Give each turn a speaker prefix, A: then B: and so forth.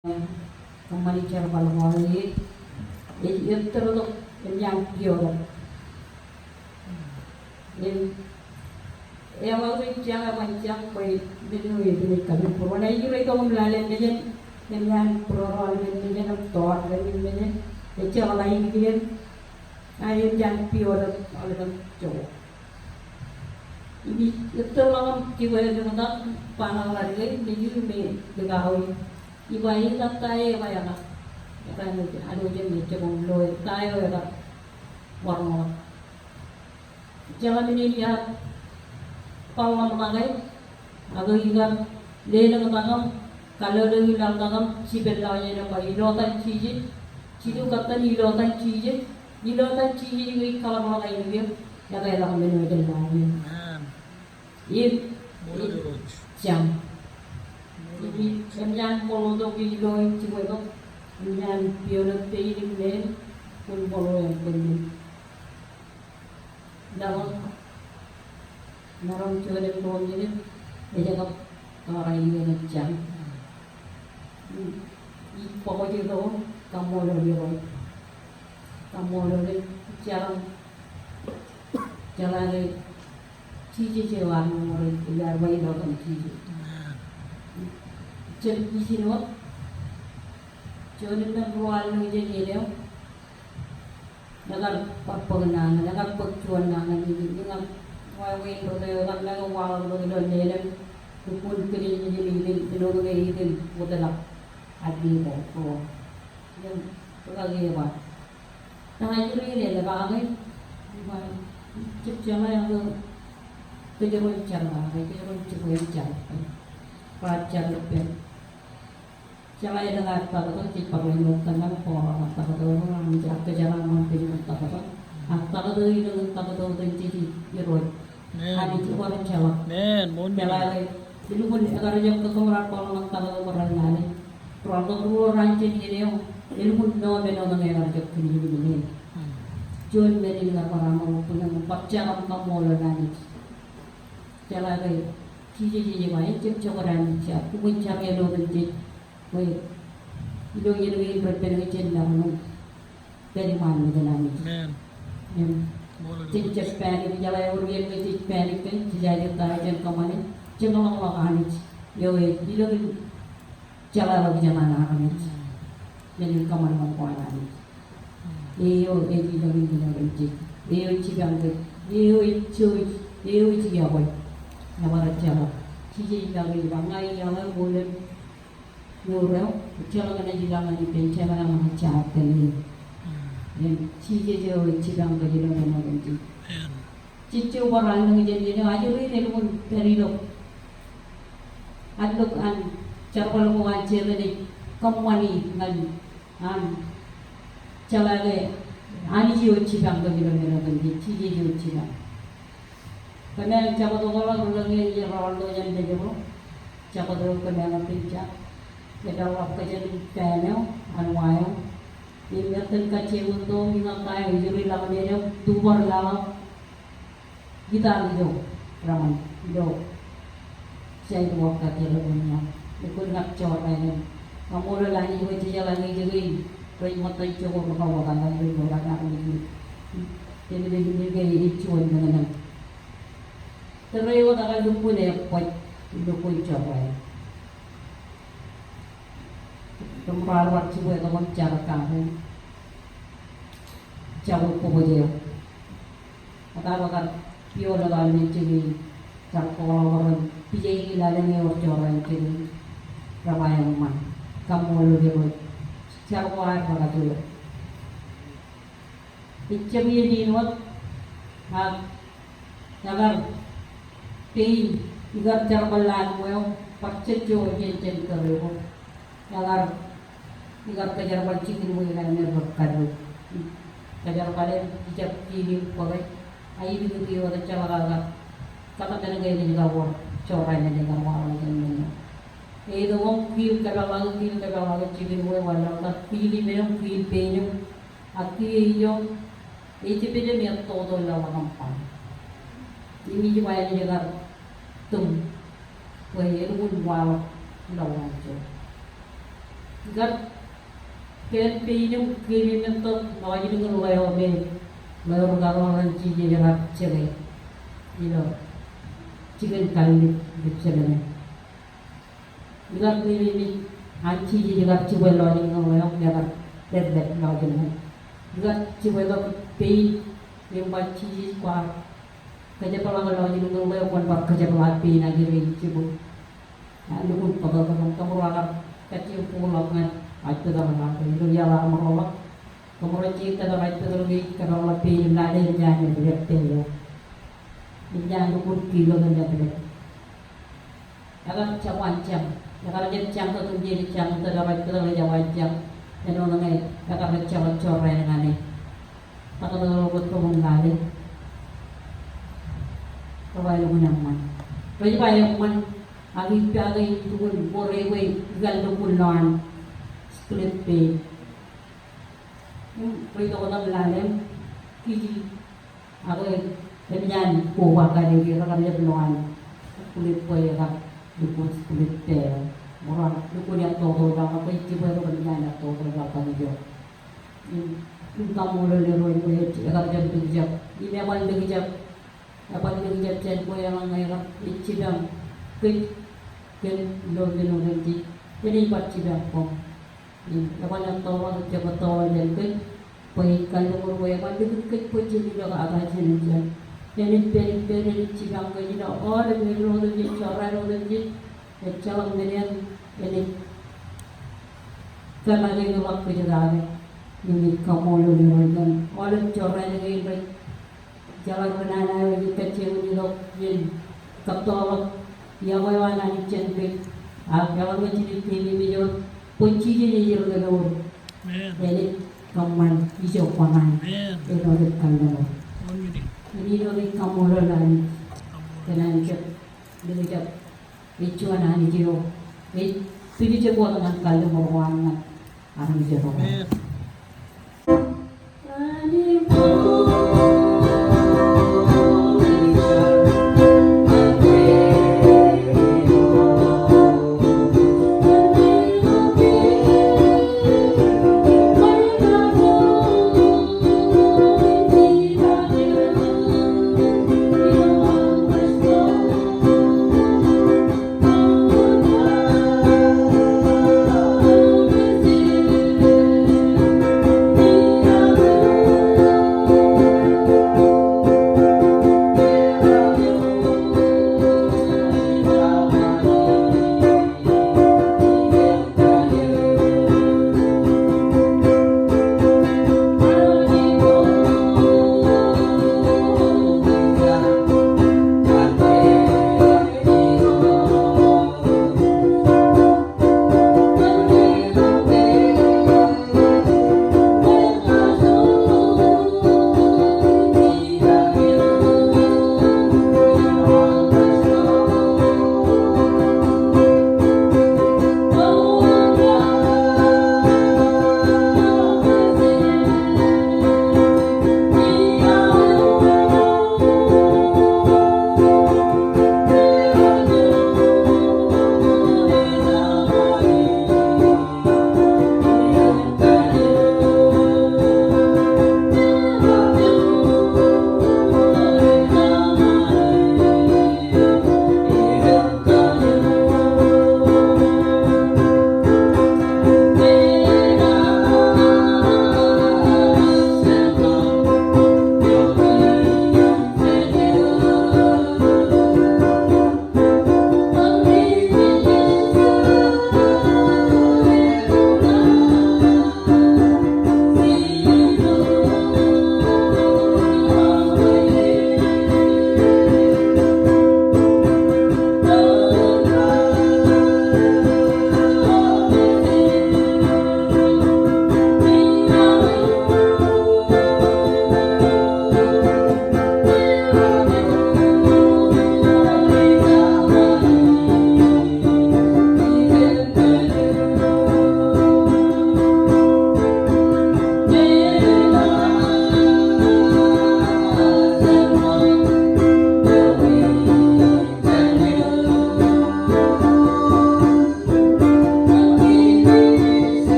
A: Kembali cara balawali, itu terus yang kior. Yang waktu jangan banyak koi binu itu kami purwana itu itu memelayan dia dengan prorol dia tor dia itu orang lain dia ayo yang kior oleh kan cowok. Ini itu orang kior itu nak panah lagi dia ini degawi. Iba ini tak tahu apa yang ada jenis macam loy tahu ya warna. Jangan ini lihat pawang mangai, agar ikan leleng tangam, kalau leleng tangam si berlanya nama ilotan cici, cidu kata ilotan cici ini kalau mangai ini ya kayak orang menu itu lagi. Ini jam. Jadi kemudian kalau tu kilo cuba tu, kemudian pionat ini ni pun kalau yang beri. Dalam cuba yang bawang ini, dia cakap orang ini macam, pokoknya tu kamu lebih baik, kamu lebih jalan cici cewan orang biar baik orang cici. Jadi di sini wak, jadi nak rual ni jadi dia, nak perpenganan, nak percuanan ini, nak wawin berdaya, nak wawal berdaya dia, pun kini jadi ini, dulu ini buatlah adi bau, yang lagi apa? Nah itu ni dia bagai, cuma yang tu kejuruan cara, kejuruan cara, pelajar lebih. Jangan ada kata kata cepat menurut teman pola kata kata orang menjaga kejalan mampir kata kata kata itu kata kata itu iroi hari itu orang jawab jalan itu pun agar jam kesemuran pola kata kata orang lain kalau orang jadi itu pun no mengenai jam ini John dari negara orang punya percaya kamu lain jalan itu cici macam cakaran ciap pun cari orang jadi Wait, itu yang berpengaruh dalam dari mana dalam ini? Cincin panik, jalan orang yang cincin panik kan, jadi tarik kemana? Jangan orang anis, yo itu jalan lagi zaman anis, jadi kemana mau anis? Iyo itu lagi jalan cincin, iyo cikan tu, iyo cikan nama raja, cincin lagi bangai yang boleh Murau, jalan ada jalan di pencet mana macam ni. Yang cici jauh cilang kerja dalam mana ni. Cici orang yang jadi ni aja ni pun dari lo. Aduk cara kalau ajar ni kompani ngan jalan le ani jauh cilang kerja dalam mana ni. Cici jauh cilang. Kerana cara tu kalau orang yang orang yang jadi lo, cara tu kerana pencet. Kita waktu jadi panel, anwaya, ini terkait kecil untuk mengakai jadi lawan dia dua lawan kita itu ramai itu saya itu waktu dia lawannya, ikut nak coba ini, kamu lelaki itu jalan ini jadi, kalau mata itu kau bawa kan itu orang nak ini, jadi begini gaya cuan dengan, terus itu tak ada lupa dia pun coba. Tempat waktu itu kamu cara kamu jauh kubur kata pio dalam ini cara orang pijai lalu ni orang ini ramai orang kamu lebih cara orang pada tu icam ini nuat agar pin agar cara belan mau percaya jenis terlalu agar Ikat kejar balik ini mungkin akan berkado. Kejar balik ijab ini boleh. Ayi itu dia ada cara kata dengan gaya ini juga war corai dengan orang ini. Itu orang feel kebalang cikin boleh walau tak feel penyum, hati iyo. Itu pun dia todo lawan nampak. Ini cuma yang jaga tum. Wah itu pun wow lawan tu. Gat ket pinum kirinam to lojinung layo be layo garoran chije jagat chege chicken kali chege gat ni an chije jagat chiwe lojinung layo jagat det lojinung gat chiwe lo pin yung ba chije kwa kaja pala lojinung layo kon ba kaja pala pin agiri chibu anu pun pagawang kamuraga kecil pulau kan itu dah mana itu jalan merolak kemudian kita dah itu lagi kalau lebih nada jangan lihat dia jangan ukur kilo kan jadi akan cawan jam kalau jadi jam tu jadi jam tu dah itu lagi cawan jam dan orang ni akan cawan corai dengan ni tak ada betul mengalir kau yang menyaman bagi yang men agi piagai tukun borewe gal tukun non split pay perito ko ng lalim kiji ako ganyan kuha ka rin kira kami luan split pay ka tukun split pay murang tukun yang todo na ako ikiba ko ganyan na todo na ka niyo yung kamulo lero yung kaya jam tujak ini aman degijak apa degijak chen ko yang ngayon ichibang ken lo di jadi baca apa apa yang tahu orang jaga tahu dan ken pergi kalau orang yang ada ken pergi juga agak jenis jadi peri cibang ke jadi orang yang lo di cara lo di calon melihat ini karena ini waktu juga ini kamu lo dan orang cara yang ini jalan mana lagi kecil ni lo jadi kapal yang mana ni cenderung kalau macam ni video kunci je je lo jadi kaman hijau kaman itu dekat lo ini lo di kamu lo lagi kena ni cep ricuan ani jiro pilih cep buat dengan kalau mau orang orang jiro